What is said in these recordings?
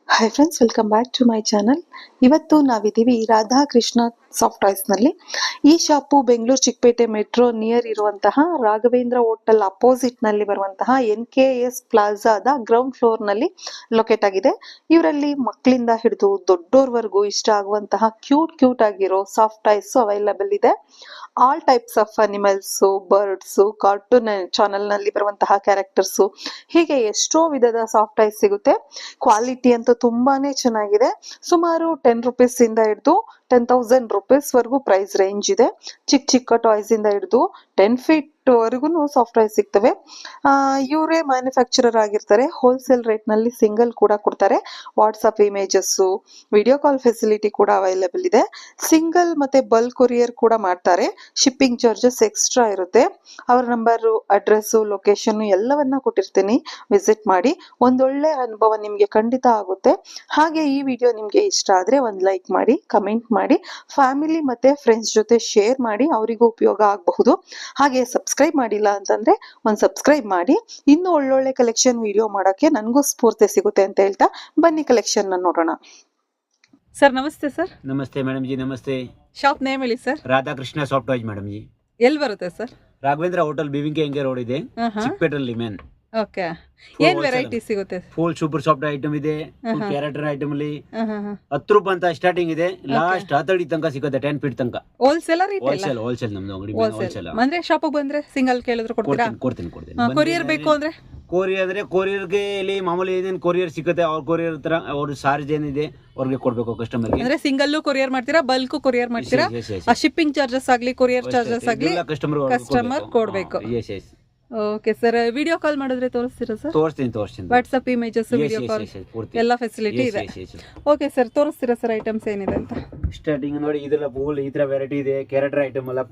Hi friends, welcome back to my channel. ಇವತ್ತು ನಾವಿದ್ದೀವಿ Radhakrishna soft ಟಾಯ್ಸ್ನಲ್ಲಿ. ಈ shop Bengaluru Chickpet metro near ಇರುವಂತಹ ರಾಘವೇಂದ್ರ ಹೋಟೆಲ್ ಅಪೋಸಿಟ್ನಲ್ಲಿ ಬರುವಂತಹ NKS ಪ್ಲಾಜಾದ ಗ್ರೌಂಡ್ ಫ್ಲೋರ್ನಲ್ಲಿ ಲೊಕೇಟ್ ಆಗಿದೆ. ಇವರಲ್ಲಿ ಮಕ್ಕಳಿಂದ ಹಿಡಿದು ದೊಡ್ಡೋರ್ವರೆಗೂ ಇಷ್ಟ ಆಗುವಂತಹ ಕ್ಯೂಟ್ ಆಗಿರೋ ಸಾಫ್ಟ್ ಟಾಯ್ಸ್ ಅವೈಲಬಲ್ ಇದೆ. All types of animals, birds, cartoon ಚಾನಲ್ನಲ್ಲಿ ಬರುವಂತಹ ಕ್ಯಾರೆಕ್ಟರ್ಸು, ಹೀಗೆ ಎಷ್ಟೋ ವಿಧದ ಸಾಫ್ಟ್ ಟಾಯ್ಸ್ ಸಿಗುತ್ತೆ. ಕ್ವಾಲಿಟಿ ಅಂತೂ ತುಂಬಾನೇ ಚೆನ್ನಾಗಿದೆ. ಸುಮಾರು 10 ರೂಪೀಸ್ ಇಂದ ಹಿಡಿದು 10,000 ರೂಪೀಸ್ ವರೆಗೂ ಪ್ರೈಸ್ ರೇಂಜ್ ಇದೆ. ಚಿಕ್ಕ ಟಾಯ್ಸ್ ಇಂದ ಹಿಡಿದು 10 ಫೀಟ್ ವರೆಗೂ ಸಾಫ್ಟ್ ಟಾಯ್ಸ್ ಸಿಗ್ತವೆ. ಇವರೇ ಮ್ಯಾನುಫ್ಯಾಕ್ಚರರ್ ಆಗಿರ್ತಾರೆ. ಹೋಲ್ಸೇಲ್ ರೇಟ್ ನಲ್ಲಿ ಸಿಂಗಲ್ ಕೂಡ ಕೊಡ್ತಾರೆ. WhatsApp images, video call facility ಕೂಡ ಅವೈಲೇಬಲ್ ಇದೆ. ಸಿಂಗಲ್ ಮತ್ತೆ ಬಲ್ಕ್ ಕೊರಿಯರ್ ಕೂಡ ಮಾಡ್ತಾರೆ. ಶಿಪ್ಪಿಂಗ್ ಚಾರ್ಜಸ್ ಎಕ್ಸ್ಟ್ರಾ ಇರುತ್ತೆ. ಅವರ ನಂಬರ್, ಅಡ್ರೆಸ್, ಲೊಕೇಶನ್ ಎಲ್ಲವನ್ನ ಕೊಟ್ಟಿರ್ತೀನಿ. ವಿಸಿಟ್ ಮಾಡಿ. ಒಂದೊಳ್ಳೆ ಅನುಭವ ನಿಮ್ಗೆ ಖಂಡಿತ ಆಗುತ್ತೆ. ಹಾಗೆ ಈ ವಿಡಿಯೋ ನಿಮ್ಗೆ ಇಷ್ಟ ಆದ್ರೆ ಒಂದು ಲೈಕ್ ಮಾಡಿ, ಕಮೆಂಟ್ ಮಾಡಿ, ಫ್ಯಾಮಿಲಿ ಮತ್ತೆ ಫ್ರೆಂಡ್ಸ್ ಜೊತೆ ಶೇರ್ ಮಾಡಿ, ಅವರಿಗೂ ಉಪಯೋಗ ಆಗಬಹುದು. ಹಾಗೆ ಸಬ್ಸ್ಕ್ರೈಬ್ ಮಾಡಿಲ್ಲ ಅಂತಂದ್ರೆ ಒಂದು ಸಬ್ಸ್ಕ್ರೈಬ್ ಮಾಡಿ. ಇನ್ನು ಒಳ್ಳೊಳ್ಳೆ ಕಲೆಕ್ಷನ್ ವಿಡಿಯೋ ಮಾಡೋಕೆ ನನಗೂ ಸ್ಫೂರ್ತಿ ಸಿಗುತ್ತೆ ಅಂತ ಹೇಳ್ತಾ ಬನ್ನಿ ಕಲೆಕ್ಷನ್ ನೋಡೋಣ. ಸರ್ ನಮಸ್ತೆ. ಸರ್ ನಮಸ್ತೆ ಮೇಡಮ್ ಜಿ. ನಮಸ್ತೆ. ಶಾಪ್ ನೇಮ್ ಹೇಳಿ sir. Radhakrishna soft toys madam G. ಎಲ್ಲಿ ಬರುತ್ತೆ ಸರ್? ರಾಘವೇಂದ್ರ ಹೋಟೆಲ್, ಬಿವಿಂಕೆ ಹೆಂಗೆ ರೋಡ್ ಇದೆ, ಚಿಕ್ಕಪೇಟೆಯಲ್ಲಿ ಮೇನ್. ಓಕೆ. ಏನ್ ವೆರೈಟಿ ಸಿಗುತ್ತೆ? ಫುಲ್ ಸೂಪರ್ ಸಾಫ್ಟ್ ಐಟಮ್ ಇದೆ. ಕ್ಯಾರೆಕ್ಟರ್ ಐಟಮ್ ಅಲ್ಲಿ 10 ರೂಪಾಯಿ ಅಂತ ಸ್ಟಾರ್ಟಿಂಗ್ ಇದೆ. ಲಾಸ್ಟ್ 10 ತನಕ ಸಿಗುತ್ತೆ, 10 ಫೀಟ್ ತನಕ. ಹೋಲ್ಸೇಲ್ ಹೋಲ್ಸೇಲ್ ನಮ್ದು ಅಂಗಡಿ ಹೋಲ್ಸೇಲ್. ಅಂದ್ರೆ ಶಾಪಿಗೆ ಬಂದ್ರೆ ಸಿಂಗಲ್ ಕೇಳಿದ್ರು ಕೊಡ್ತೀರಾ? ಕೊಡ್ತೀನಿ. ಕೊರಿಯರ್ ಬೇಕು ಅಂದ್ರೆ? ಕೊರಿಯರ್ಗೆ ಇಲ್ಲಿ ಮಾಮೂಲಿ ಏನೇನು ಕೊರಿಯರ್ ಸಿಗುತ್ತೆ ಅವ್ರ ಕೊರಿಯರ್ ತರ ಅವ್ರ ಚಾರ್ಜ್ ಏನಿದೆ ಅವ್ರಿಗೆ ಕೊಡ್ಬೇಕು ಕಸ್ಟಮರ್ಗೆ. ಅಂದ್ರೆ ಸಿಂಗಲ್ ಕೊರಿಯರ್ ಮಾಡ್ತೀರಾ, ಬಲ್ಕ್ ಕೊರಿಯರ್ ಮಾಡ್ತೀರಾ? ಆ ಶಿಪ್ಪಿಂಗ್ ಚಾರ್ಜಸ್ ಆಗ್ಲಿ, ಕೊರಿಯರ್ ಚಾರ್ಜಸ್ ಆಗ್ಲಿ ಕಸ್ಟಮರ್ ಕೊಡ್ಬೇಕು. Okay sir. ವಿಡಿಯೋ ಕಾಲ್ ಮಾಡಿದ್ರೆ ತೋರಿಸ್ತೀರಾ ಸರ್? ತೋರಿಸ್ತೀನಿ. ವಾಟ್ಸ್ಆಪ್ ಇಮೇಜಸ್, ವಿಡಿಯೋ ಕಾಲ್ ಎಲ್ಲ ಫೆಸಿಲಿಟಿ ಇದೆ. ಓಕೆ ಸರ್, ತೋರಿಸ್ತೀರಾ ಸರ್ ಐಟಮ್ಸ್ ಏನಿದೆ ಅಂತ? ಸ್ಟಾರ್ಟಿಂಗ್ ನೋಡಿ, ಇದೆಲ್ಲ ಫುಲ್ ಈ ತರ ವೆರೈಟಿ ಇದೆ. ಕ್ಯಾರೆಕ್ಟರ್ ಐಟಮ್ ಎಲ್ಲ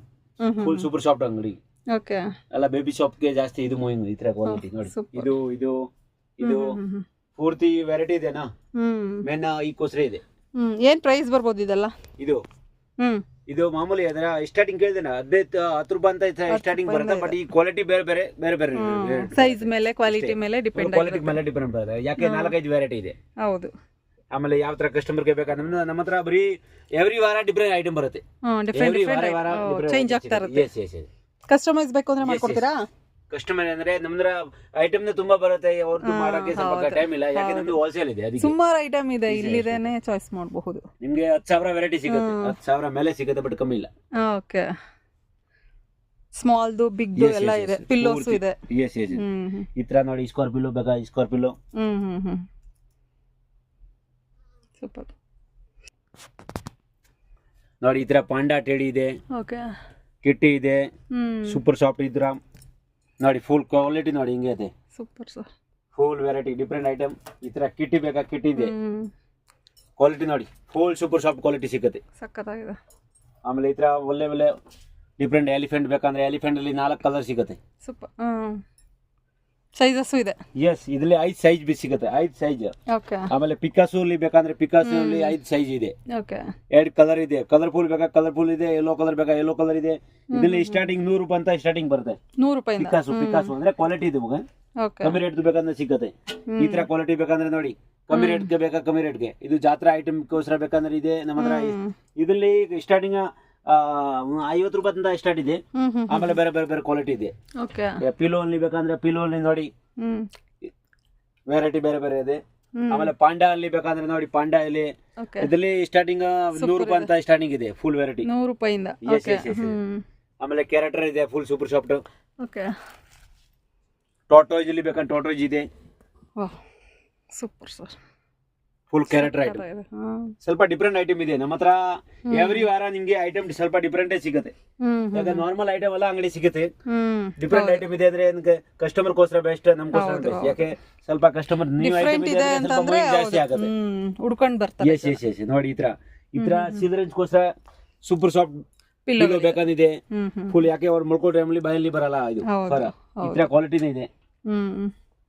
ಫುಲ್ ಸೂಪರ್ ಸಾಫ್ಟ್ ಅಂಗಡಿ. ಓಕೆ. ಎಲ್ಲ ಬೇಬಿ ಶಾಪ್ ಗೆ ಜಾಸ್ತಿ ಇದು ಮೂವಿಂಗ್ ಈ ತರ ಕ್ವಾಲಿಟಿ ನೋಡಿ. ಇದು ಪೂರ್ತಿ ವೆರೈಟಿ ಇದೆನಾ? ಮೇನ್ ಈ ಕೋಸ್ರೆ ಇದೆ. ಏನ್ ಪ್ರೈಸ್ ಬರ್ಬೋದು ಇದೆಲ್ಲ? ಇದು ಮಾಮೂಲಿ ಅದರ ಸ್ಟಾರ್ಟಿಂಗ್ ಕೇಳಿದೇನ 10 ರೂಪಾಯಿ ಅಂತ ಸ್ಟಾರ್ಟಿಂಗ್ ಬರುತ್ತೆ. ಬಟ್ ಈ ಕ್ವಾಲಿಟಿ ಬೇರೆ ಸೈಜ್ ಮೇಲೆ, ಕ್ವಾಲಿಟಿ ಮೇಲೆ ಡಿಪೆಂಡ್ ಬರುತ್ತೆ. ಯಾಕೆ 4-5 ವೆರೈಟಿ ಇದೆ. ಹೌದು. ಆಮೇಲೆ ಯಾವ ತರ ಕಸ್ಟಮರ್ ಗೆ ಬೇಕಾದ್ರೆ ನಮ್ಮ ಹತ್ರ ಬರೀ ಎವ್ರಿ ವಾರ ಡಿಫರೆಂಟ್ ಐಟಮ್ ಬರುತ್ತೆ. ಚೇಂಜ್ ಆಗ್ತಾ ಇರುತ್ತೆ. ಕಸ್ಟಮೈಸ್ ಬೇಕು ಅಂದ್ರೆ ಮಾಡ್ಕೊಡ್ತೀರಾ? ಕಸ್ಟಮರ್ ಅಂದ್ರೆ ನಮ್ದ್ರ ಐಟಮ್ ತುಂಬಾ ಬರುತ್ತೆ, ಅವ್ರದ್ದು ಮಾಡಕ್ಕೆ ಸ್ವಲ್ಪ ಟೈಮ್ ಇಲ್ಲ. ಯಾಕೆ ನಮ್ದು ಹೋಲ್ಸೇಲ್ ಇದೆ, ಅದಕ್ಕೆ ಸುಮಾರು ಐಟಮ್ ಇದೆ. ಇಲ್ಲಿದೇನೆ ಚಾಯ್ಸ್ ಮಾಡಬಹುದು. ನಿಮ್ಗೆ 10,000 ವೆರೈಟಿ ಸಿಗುತ್ತೆ. 10,000 ಮೇಲೆ ಸಿಗುತ್ತೆ, ಬಟ್ ಕಮ್ಮಿ ಇಲ್ಲ. ಓಕೆ. ಸ್ಮಾಲ್ ದು, ಬಿಗ್ ದು ಎಲ್ಲ ಇದೆ. ಪಿಲ್ಲೋಸ್ ಇದೆ. ಈ ತರ ನೋಡಿ, ಸ್ಕ್ವೇರ್ ಪಿಲ್ಲೋ ಬೇಕಾ? Square pillow. ಸೂಪರ್. ನೋಡಿ ಈ ತರ ಪಾಂಡಾ ಟೆಡಿ ಇದೆ. ಓಕೆ. ಕಿಟ್ಟಿ ಇದೆ. ಸೂಪರ್ ಸಾಫ್ಟ್ ಇದ್ರ ನೋಡಿ, ಫುಲ್ ಕ್ವಾಲಿಟಿ ನೋಡಿ ಹಿಂಗೆ ಇದೆ. Super sir. Full variety different item. ಈ ತರ ಕಿಟ್ಟಿ ಬೇಕಾ? ಕಿಟ್ಟಿ ಇದೆ. ಕ್ವಾಲಿಟಿ ನೋಡಿ, ಫುಲ್ ಸೂಪರ್ ಸಾಫ್ಟ್ ಕ್ವಾಲಿಟಿ ಸಿಗುತ್ತೆ. ಸಕ್ಕತ್ತಾಗಿದೆ. ಆಮೇಲೆ ಈ ತರ ಒಳ್ಳೆ ಡಿಫರೆಂಟ್ ಎಲಿಫೆಂಟ್ ಬೇಕಂದ್ರೆ ಎಲಿಫೆಂಟ್ ಅಲ್ಲಿ 4 ಕಲರ್ ಸಿಗುತ್ತೆ. ಸೂಪರ್. ಸೈಜಸ್ ಇದೆ. ಎಸ್, ಇದರಲ್ಲಿ 5 ಸೈಜ್ ಬಿ ಸಿಗುತ್ತೆ. 5 ಸೈಜ್. ಓಕೆ. ಆಮೇಲೆ ಪಿಕಾಸು ಅಲ್ಲಿ ಬೇಕಂದ್ರೆ ಪಿಕಾಸು ಅಲ್ಲಿ 5 ಸೈಜ್ ಇದೆ. ಓಕೆ. 2 ಕಲರ್ ಇದೆ. ಕಲರ್ಫುಲ್ ಬೇಕಾ? ಕಲರ್ಫುಲ್ ಇದೆ. ಯೆಲ್ಲೋ ಕಲರ್ ಬೇಕಾ? ಯೆಲ್ಲೋ ಕಲರ್ ಇದೆ. ಇದರಲ್ಲಿ ಸ್ಟಾರ್ಟಿಂಗ್ 100 ರೂಪಾಯಿ ಅಂತ ಸ್ಟಾರ್ಟಿಂಗ್ ಬರುತ್ತೆ. 100 ರೂಪಾಯಿ. ಪಿಕಾಸು ಅಂದ್ರೆ ಕ್ವಾಲಿಟಿ ಇದೆ ಮಗ. ಕಮ್ಮಿ ರೇಟ್ ಬೇಕಂದ್ರೆ ಸಿಗುತ್ತೆ. ಈ ತರ ಕ್ವಾಲಿಟಿ ಬೇಕಂದ್ರೆ ನೋಡಿ, ಕಮ್ಮಿ ರೇಟ್ಗೆ ಬೇಕಾ? ಕಮ್ಮಿ ರೇಟ್ಗೆ. ಇದು ಜಾತ್ರಾ ಐಟಮ್ ಗೋಸ್ಕರ ಬೇಕಂದ್ರೆ ಇದೆ ನಮ್ಮ ಹತ್ರ. ಇದರಲ್ಲಿ ಸ್ಟಾರ್ಟಿಂಗ್ 50 ರೂಪಾಯಿ ಅಂತ ಸ್ಟಾರ್ಟ್ ಇದೆ. ಆಮೇಲೆ ಬೇರೆ ಕ್ವಾಲಿಟಿ ಇದೆ. ಪಿಲೋ ಅಲ್ಲಿ ಬೇಕಂದ್ರೆ ಪಿಲೋ ಅಲ್ಲಿ ನೋಡಿ, ವೆರೈಟಿ ಬೇರೆ ಇದೆ. ಆಮೇಲೆ ಪಾಂಡಾ ಅಲ್ಲಿ ಬೇಕಂದ್ರೆ ನೋಡಿ, ಪಾಂಡಾ ಇಲ್ಲಿ ಇದರಲ್ಲಿ ಸ್ಟಾರ್ಟಿಂಗ್ 100 ರೂಪಾಯಿ ಅಂತ ಸ್ಟಾರ್ಟಿಂಗ್ ಇದೆ. ಫುಲ್ ವೆರೈಟಿ 100 ರೂಪಾಯಿಂದ. ಆಮೇಲೆ ಕ್ಯಾರೆಕ್ಟರ್ ಇದೆ, ಫುಲ್ ಸೂಪರ್ ಸಾಫ್ಟ್. ಟಾಟಾಯ್ಸ್ ಇಲ್ಲಿ ಬೇಕಂದ್ರೆ ಟಾಟಾಯ್ಸ್ ಇದೆ. Super sir. Full character item. ಸ್ವಲ್ಪ ಡಿಫರೆಂಟ್ ಐಟಮ್ ಇದೆ ನಮ್ಮ ಹತ್ರ. ಎವ್ರಿ ವಾರ ನಿಮ್ಗೆ ಐಟಮ್ ಸ್ವಲ್ಪ ಡಿಫರೆಂಟೇ ಸಿಗುತ್ತೆ. ಯಾಕಂದ್ರೆ ನಾರ್ಮಲ್ ಐಟಮ್ ಎಲ್ಲ ಅಂಗಡಿ ಸಿಗುತ್ತೆ. ಡಿಫರೆಂಟ್ ಐಟಮ್ ಇದೆ ಅಂದ್ರೆ ಕಸ್ಟಮರ್ ಗೋಸ್ಕರ ಬೆಸ್ಟ್, ನಮ್ಗೋಸ್ಕರ ಬೆಸ್ಟ್. ಯಾಕೆ ಸ್ವಲ್ಪ ಕಸ್ಟಮರ್ ನ್ಯೂ ಐಟಮ್ ಇದೆ ಅಂದ್ರೆ ಸ್ವಲ್ಪ ಜಾಸ್ತಿ ಆಗುತ್ತೆ, ಹುಡ್ಕೊಂಡು ಬರ್ತಾರೆ. ಎಸ್ ನೋಡಿ, ಈ ತರ ಚಿಲ್ಡ್ರನ್ಸ್ ಗೋಸ್ಕರ ಸೂಪರ್ ಸಾಫ್ಟ್ ಪಿಲ್ಲೋ ಬೇಕಂದಿದೆ. ಫುಲ್ ಯಾಕೆ ಅವ್ರು ಮಲ್ಕೋ ಟೈಮಲ್ಲಿ ಬಾಯಲ್ಲಿ ಬರಲ್ಲ. ಇದು ಈ ತರ ಕ್ವಾಲಿಟಿನೇ ಇದೆ.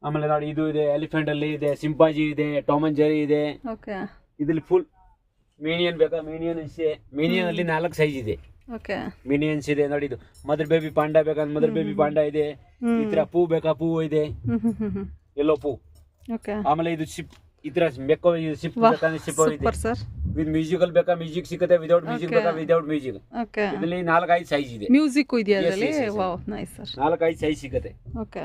ಆಮೇಲೆ ನೋಡಿ, ಇದು ಇದೆ ಎಲಿಫೆಂಟ್ ಅಲ್ಲಿ ಇದೆ, ಸಿಂಪಾಜಿ ಇದೆ, ಟಾಮ್ ಅಂಡ್ ಜೆರಿ ಇದೆ. ಇದ್ರಲ್ಲಿ ಫುಲ್ ಮಿನಿಯನ್ ಬೇಕಾ? ಮಿನಿಯನ್ ಅಲ್ಲಿ 4 ಸೈಜ್ ಇದೆ. ಮಿನಿಯನ್ಸ್ ಇದೆ ನೋಡಿ. ಇದು ಮದರ್ ಬೇಬಿ ಪಾಂಡಾ ಬೇಕಂದ್ರೆ ಮದರ್ ಬೇಬಿ ಪಾಂಡಾ ಇದೆ. ಈ ತರ ಪೂ ಬೇಕಾ? ಪೂ ಇದೆ, ಎಲ್ಲೋ ಪೂ. ಆಮೇಲೆ ಇದು ಈ ತರ ಬೇಕು ಶಿಪ್ ಬೇಕಂದ್ರೆ ಶಿಪ್ ಇದೆ. Super sir. ವಿತ್ ಮ್ಯೂಸಿಕಲ್ ಬೇಕಾ ಮ್ಯೂಸಿಕ್ ಸಿಗುತ್ತೆ, ವಿದೌಟ್ ಮ್ಯೂಸಿಕ್ ಬೇಕಾ ವಿದೌಟ್ ಮ್ಯೂಸಿಕ್. ಓಕೆ. ಇದರಲ್ಲಿ 4-5 ಸೈಜ್ ಇದೆ. ಮ್ಯೂಸಿಕ್ ಇದೆಯಾ ಅದರಲ್ಲಿ? Wow nice sir. 4-5 ಸೈಜ್ ಸಿಗುತ್ತೆ. ಓಕೆ.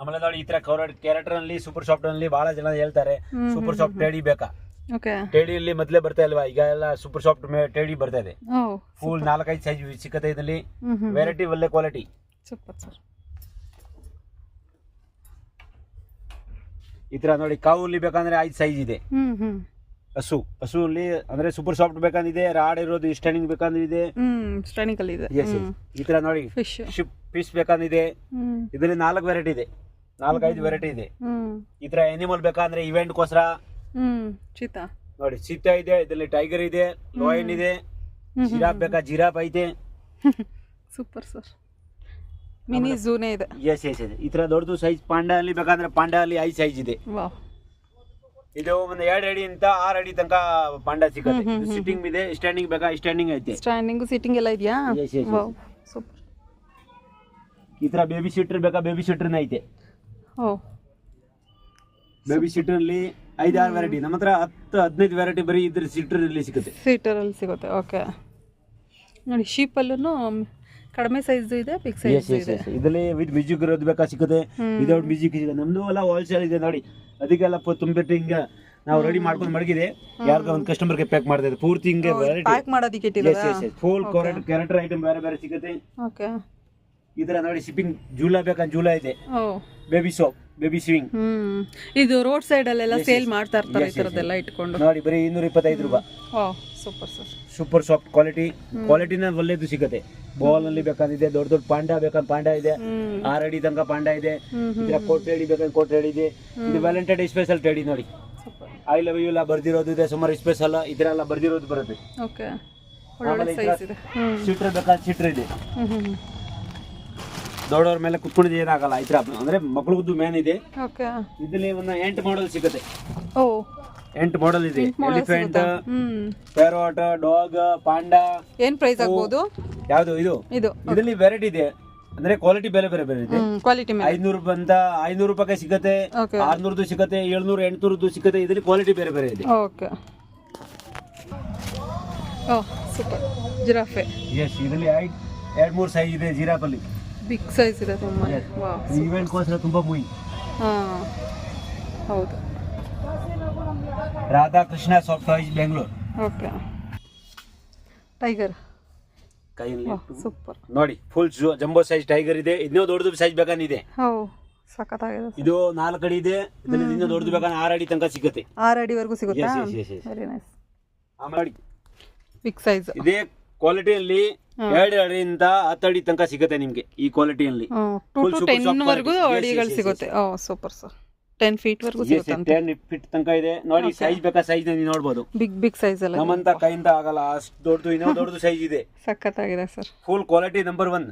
ಆಮೇಲೆ ನೋಡಿ ಈ ತರ ಕ್ಯಾರೆಕ್ಟರ್ ಅಲ್ಲಿ ಸೂಪರ್ ಸಾಫ್ಟ್ ಅಲ್ಲಿ ಬಹಳ ಜನ ಹೇಳ್ತಾರೆ ಸೂಪರ್ ಸಾಫ್ಟ್ ಟೇಡಿ ಬೇಕಾ. ಓಕೆ. ಟೇಡಿಯಲ್ಲಿ ಮೊದಲೇ ಬರ್ತಾ ಇಲ್ವಾ, ಈಗ ಎಲ್ಲ ಸೂಪರ್ ಸಾಫ್ಟ್ ಟೇಡಿ ಬರ್ತಾ ಇದೆ. ಫುಲ್ 4-5 ಸೈಜ್ ಸಿಗುತ್ತೆ ಇದರಲ್ಲಿ. ವೆರೈಟಿ ಒಳ್ಳೆ ಕ್ವಾಲಿಟಿ. Super sir. ಈ ತರ ನೋಡಿ ಕಾವಲ್ಲಿ ಬೇಕಂದ್ರೆ 5 ಸೈಜ್ ಇದೆ. ಹಸು ಅಲ್ಲಿ ಅಂದ್ರೆ ಸೂಪರ್ ಸಾಫ್ಟ್ ಬೇಕಂದಿದೆ, ರಾಡ್ ಇರೋದು ಸ್ಟ್ಯಾಂಡಿಂಗ್ ಬೇಕಂದ್ರೆ ಇದೆ, ಸ್ಟ್ಯಾಂಡಿಂಗ್ ಅಲ್ಲಿ ಇದೆ. ಈ ತರ ನೋಡಿ ಶಿಪ್ ಪೀಸ್ ಬೇಕಂದಿದೆ. ಇದರಲ್ಲಿ 4 ವೆರೈಟಿ ಇದೆ, 4-5 ವೆರೈಟಿ ಇದೆ. ಈ ತರ ಅನಿಮಲ್ ಬೇಕಂದ್ರೆ ಇವೆಂಟ್ ಕೋಸ್ಕರ ಚೀತಾ ನೋಡಿ ಚೀತಾ ಇದೆ, ಇದರಲ್ಲಿ ಟೈಗರ್ ಇದೆ, ಲಯನ್ ಇದೆ, ಜಿರಾಫ್ ಬೇಕಾ ಜಿರಾಫ್ ಐತೆ. Super sir. ಮಿನಿ ಝೂನೇ ಇದೆ. ಎಸ್ ಈ ತರ ದೊಡ್ಡದು ಸೈಜ್ ಪಾಂಡಾ ಅಲ್ಲಿ ಬೇಕಂದ್ರೆ ಪಾಂಡಾ ಅಲ್ಲಿ 5 ಸೈಜ್ ಇದೆ. ಇದು ಒಂದು 2 ಅಡಿ ಅಂತ 6 ಅಡಿ ತನಕ ಪಾಂಡಾ ಸಿಗುತ್ತೆ. ಸಿಟ್ಟಿಂಗ್ ಇದೆ, ಸ್ಟ್ಯಾಂಡಿಂಗ್ ಬೇಕಾ ಸ್ಟ್ಯಾಂಡಿಂಗ್ ಐತೆ. ಸ್ಟ್ಯಾಂಡಿಂಗ್ ಸಿಟ್ಟಿಂಗ್ ಎಲ್ಲ ಇದೆಯಾ? ಸೂಪರ್. ಈ ತರ ಬೇಬಿ ಸೀಟರ್ ಬೇಕಾ ಬೇಬಿ ಸೀಟರ್ ಐತೆ. ಬೇಬಿ ಸೀಟರ್ ಅಲ್ಲಿ 5-6 ವೆರೈಟಿ, ನಮ್ಮ ಹತ್ರ 10-15 ವೆರೈಟಿ ಬರೀ ಇದ್ರ ಸೀಟರ್ ಅಲ್ಲಿ ಸಿಗುತ್ತೆ. ಓಕೆ. ನೋಡಿ ಶೀಪ್ ಅಲ್ಲೂ ಕಡಿಮೆ ಸೈಜ್ ಇದೆ, ಬಿಗ್ ಸೈಜ್ ಇದೆ. ಇದರಲ್ಲಿ ವಿತ್ ಮ್ಯೂಸಿಕ್ ಇರೋದು ಬೇಕಾ ಸಿಗುತ್ತೆ, ವಿದೌಟ್ ಮ್ಯೂಸಿಕ್ ಸಿಗುತ್ತೆ. ನಮ್ದು ಎಲ್ಲ ಹೋಲ್ಸೇಲ್ ಇದೆ ನೋಡಿ, ಅದಕ್ಕೆಲ್ಲ ತುಂಬಿಟ್ಟು ಹಿಂಗ ನಾವು ರೆಡಿ ಮಾಡ್ಕೊಂಡು ಮಡಗಿದೆ. ಯಾರಿಗ ಒಂದು ಕಸ್ಟಮರ್ಗೆ ಪ್ಯಾಕ್ ಮಾಡ್ತಾ ಇದೆ ಪೂರ್ತಿ ಹಿಂಗೆ ಪ್ಯಾಕ್ ಮಾಡೋದಕ್ಕೆ ಫುಲ್ ಕ್ಯಾರೆಕ್ಟರ್ ಐಟಮ್ ಬೇರೆ ಬೇರೆ ಸಿಗುತ್ತೆ. ಓಕೆ. ಇದರ ನೋಡಿ ಶಿಪ್ಪಿಂಗ್ ಜೂಲಾ ಬೇಕಂತ ಜೂಲಾ ಇದೆ, ಬೇಬಿ ಸೋಪ್, ಬೇಬಿ ಸ್ವಿಂಗ್. ಇದು ರೋಡ್ ಸೈಡ್ ಅಲ್ಲೆಲ್ಲ ಸೇಲ್ ಮಾಡ್ತಾ ಇರ್ತಾರೆ ಈ ತರದೆಲ್ಲ ಇಟ್ಕೊಂಡು. ನೋಡಿ ಬರೀ 225 ರೂಪಾಯಿ. Super sir. ಸೂಪರ್ ಸಾಫ್ಟ್ ಕ್ವಾಲಿಟಿನ ಒಳ್ಳೇದು ಸಿಗುತ್ತೆ. ಬಾಲ್ ಅಲ್ಲಿ ಬೇಕಾದಿದೆ, ದೊಡ್ಡ ದೊಡ್ಡ ಪಾಂಡಾ ಬೇಕಂತ ಪಾಂಡಾ ಇದೆ, 6 ಅಡಿ ತನಕ ಪಾಂಡಾ ಇದೆ. ಇದರ ಕೋಟ್ ರೇಡಿ ಬೇಕಂತ ಕೋಟ್ ರೇಡಿ ಇದೆ. ಇದು ವ್ಯಾಲೆಂಟೈನ್ ಡೇ ಸ್ಪೆಷಲ್ ಟೇಡಿ ನೋಡಿ, ಐ ಲವ್ ಯು ಎಲ್ಲ ಬರ್ದಿರೋದು ಇದೆ, ಸುಮಾರು ಸ್ಪೆಷಲ್ ಇದೆಲ್ಲ ಬರ್ದಿರೋದು ಬರುತ್ತೆ. ಓಕೆ. ಸೀಟ್ರ್ ಬೇಕಾದ ಸೀಟ್ರ್ ಇದೆ. ದೊಡ್ಡವ್ರ ಮೇಲೆ ಕುತ್ಕೊಂಡಿದ್ದು ಏನಾಗಲ್ಲ, ಈ ತರ ಅಂದ್ರೆ ಮಕ್ಕಳಿಗೂ ಮೇನ್ ಇದೆ. ಇದರಲ್ಲಿ ಒಂದು 8 ಮಾಡಲ್ ಸಿಗುತ್ತೆ. 8 ಮಾಡಲ್ ಇದೆ. Elephant, parrot, dog, panda. ಏನ್ ಪ್ರೈಸ್ ಆಗ್ಬೋದು? ಯಾವುದು ಇದು? ಇದರಲ್ಲಿ ವೆರೈಟಿ ಇದೆ, ಅಂದ್ರೆ ಕ್ವಾಲಿಟಿ ಬೇರೆ ಬೇರೆ ಬೇರೆ ಇದೆ. 500 ರೂಪಾಯಿ ಅಂತ 500 ರೂಪಾಯಿ ಸಿಗುತ್ತೆ, 600 ಸಿಗುತ್ತೆ, 700, 800 ಸಿಗುತ್ತೆ. ಇದರಲ್ಲಿ ಕ್ವಾಲಿಟಿ ಬೇರೆ ಬೇರೆ ಇದೆ. ಓಕೆ. ಸೂಪರ್. ಜಿರಾಫೆ. ಎಸ್, ಇದರಲ್ಲಿ 2-3 ಸೈಜ್ ಇದೆ ಜಿರಾಫ್ ಅಲ್ಲಿ. ಬಿಗ್ ಸೈಜ್ ಇದೆ ತುಂಬಾ. ಈವೆಂಟ್ ಕೋಸ್ಕರ ತುಂಬಾ ಮೂವಿ. ಹೌದು. Radhakrishna soft toys Bengaluru. Okay. Tiger ಕೈಯಲ್ಲಿ ಸೂಪರ್. ನೋಡಿ ಫುಲ್ ಜಂಬೋ ಸೈಜ್ ಟೈಗರ್ ಇದೆ. ಇನ್ನೂ ದೊಡ್ಡದು ಸೈಜ್ ಬೇಕಂದಿದೆ. ಸಖತ್ತಾಗಿದೆ. ಇದು 4 ಅಡಿ ಇದೆ, ಇದರಲ್ಲಿ ಇನ್ನೂ ದೊಡ್ಡದು ಬೇಕಂದ್ರೆ 6 ಅಡಿ ತನಕ ಸಿಗುತ್ತೆ. 6 ಅಡಿವರೆಗೂ ಸಿಗುತ್ತಾ? Very nice. ಆಮೇಲೆ ಬಿಗ್ ಸೈಜ್ ಇದೇ ಕ್ವಾಲಿಟಿಯಲ್ಲಿ 2 ಅಡಿಯಿಂದ 10 ಅಡಿ ತನಕ ಸಿಗುತ್ತೆ ನಿಮ್ಗೆ. ಈ ಕ್ವಾಲಿಟಿಯಲ್ಲಿ 2 to 10 ವರೆಗೂ ಅಡಿಗಳು ಸಿಗುತ್ತೆ. Super sir. 10 ಫೀಟ್ ವರೆಗೂ ಸಿಗುತ್ತೆ. 10 ಫೀಟ್ ತನಕ ಇದೆ. ನೋಡಿ ಸೈಜ್ ಬೇಕಾ ಸೈಜ್ ನೀವು ನೋಡಬಹುದು. ಬಿಗ್ ಸೈಜ್ ಅಲ್ಲ, ನಮ್ಮಂತ ಕೈಯಿಂದ ಆಗಲ್ಲ ಅಷ್ಟು ದೊಡ್ಡದು. ಇನ್ನೂ ದೊಡ್ಡದು ಸೈಜ್ ಇದೆ. ಸಖತ್ತಾಗಿದೆ ಸರ್. Full quality number 1.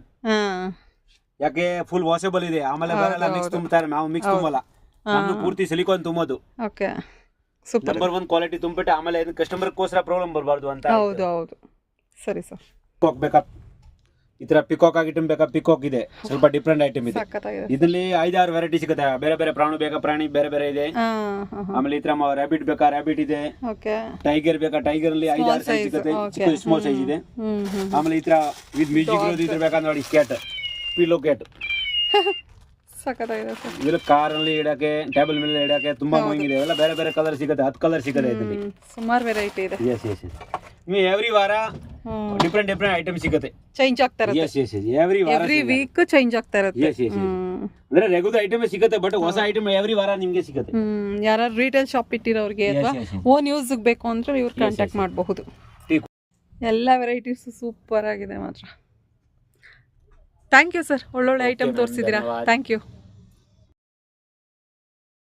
ಯಾಕೆ ಫುಲ್ ವಾಷಬಲ್ ಇದೆ. ಆಮೇಲೆ ಬೇರೆಲ್ಲ ಮಿಕ್ಸ್ ತುಂಬುತ್ತಾರೆ, ನಾವು ಮಿಕ್ಸ್ ತುಂಬಲ್ಲ, ನಮ್ದು ಪೂರ್ತಿ ಸಿಲಿಕಾನ್ ತುಂಬೋದು. ಓಕೆ. ಸೂಪರ್. ನಂಬರ್ 1 ಕ್ವಾಲಿಟಿ ತುಂಬಿಟ್ಟು ಆಮೇಲೆ ಕಸ್ಟಮರ್ ಗೋಸ್ಕರ ಪ್ರಾಬ್ಲಮ್ ಬರಬಾರ್ದು ಅಂತ. ಹೌದು ಸರಿ ಸರ್. ಪಿಕಾಕ್ ಬೇಕಾ, ಈ ತರ ಪಿಕಾಕ್ ಐಟಮ್ ಬೇಕಾ? ಪಿಕಾಕ್ ಇದೆ, ಸ್ವಲ್ಪ ಡಿಫ್ರೆಂಟ್ ಐಟಮ್ ಇದೆ. ಇದರಲ್ಲಿ 5-6 ವೆರೈಟಿ ಸಿಗುತ್ತೆ. ಬೇರೆ ಬೇರೆ ಪ್ರಾಣಿ ಬೇಕಾ? ಪ್ರಾಣಿ ಬೇರೆ ಬೇರೆ ಇದೆ. ಆಮೇಲೆ ಈ ತರ ರ್ಯಾಬಿಟ್ ಬೇಕಾ? ರ್ಯಾಬಿಟ್ ಇದೆ. ಟೈಗರ್ ಬೇಕಾ? ಟೈಗರ್ ಅಲ್ಲಿ 5-6 ಸೈಜ್ ಸಿಗುತ್ತೆ, ಚಿಕ್ಕ ಸ್ಮಾಲ್ ಸೈಜ್ ಇದೆ. ಆಮೇಲೆ ಈ ತರ ವಿತ್ ಮ್ಯೂಸಿಕ್ ಇರೋದು ಇದ್ರ ಬೇಕಾ? ನೋಡಿ ಕ್ಯಾಟ್, ಪಿಲೋ ಕ್ಯಾಟ್. ಇದು ಕಾರ್ ಅಲ್ಲಿ ಇಡಕ್ಕೆ, ಟೇಬಲ್ ಮೇಲೆ ಇಡಕ್ಕೆ ತುಂಬಾ ಮೂವಿಂಗ್ ಇದೆ. ಎಲ್ಲ ಬೇರೆ ಬೇರೆ ಕಲರ್ ಸಿಗುತ್ತೆ, 10 ಕಲರ್ ಸಿಗುತ್ತೆ ಇದರಲ್ಲಿ. ಸುಮಾರು ವೆರೈಟಿ ಇದೆ. ನೀವು ಎವ್ರಿ ವಾರ ಡಿಫ್ರೆಂಟ್ ಐಟಮ್ ಸಿಗುತ್ತೆ, ಚೇಂಜ್ ಆಗ್ತಾ ಇರುತ್ತೆ. ಎವ್ರಿ ವೀಕ್ ಚೇಂಜ್ ಆಗ್ತಾ ಇರುತ್ತೆ. ಅಂದ್ರೆ ರೆಗ್ಯುಲರ್ ಐಟಮ್ ಸಿಗುತ್ತೆ, ಬಟ್ ಹೊಸ ಐಟಮ್ ಎವ್ರಿ ವಾರ ನಿಮ್ಗೆ ಸಿಗುತ್ತೆ. ಯಾರು ರಿಟೇಲ್ ಶಾಪ್ ಇಟ್ಟಿರೋರಿಗೆ ಅಥವಾ ಓನ್ ಯೂಸ್ ಬೇಕು ಅಂದ್ರೆ ಇವ್ರು ಕಾಂಟ್ಯಾಕ್ಟ್ ಮಾಡಬಹುದು. ಎಲ್ಲ ವೆರೈಟೀಸ್ ಸೂಪರ್ ಆಗಿದೆ ಮಾತ್ರ. ಥ್ಯಾಂಕ್ ಯು ಸರ್, ಒಳ್ಳೊಳ್ಳೆ ಐಟಮ್ ತೋರಿಸಿದ್ದೀರಾ. Thank you.